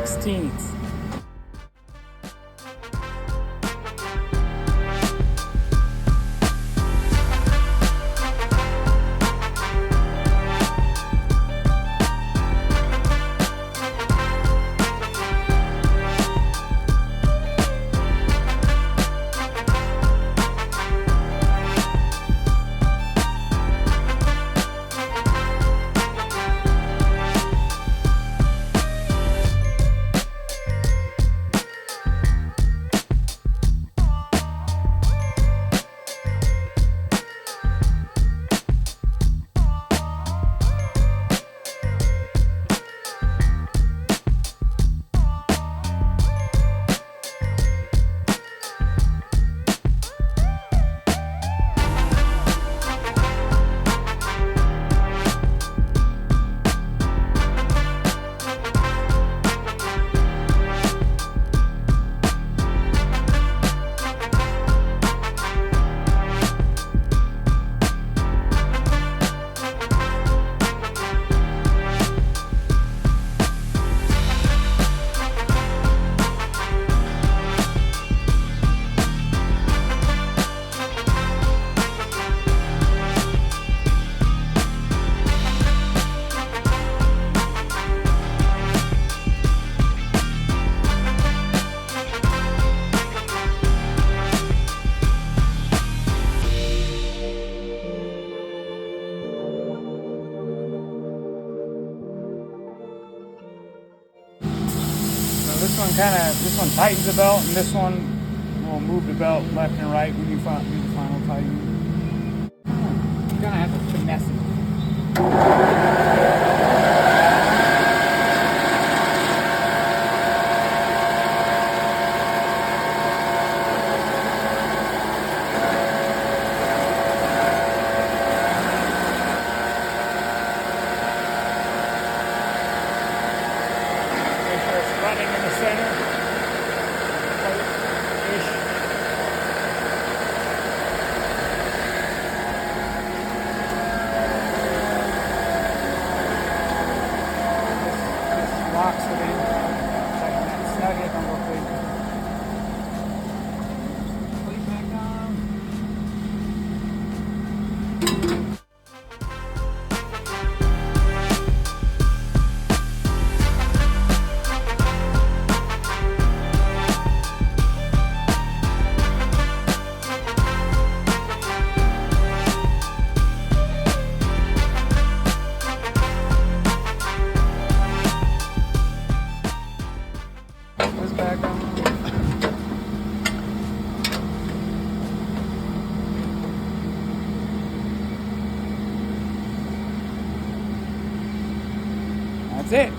16th. This one tightens the belt, and this one will move the belt left and right when you do the final tightening. You're gonna have to finesse it. Running in the center. This locks it in. Tighten that snug it on real quick. Plate back on. This back on. That's it.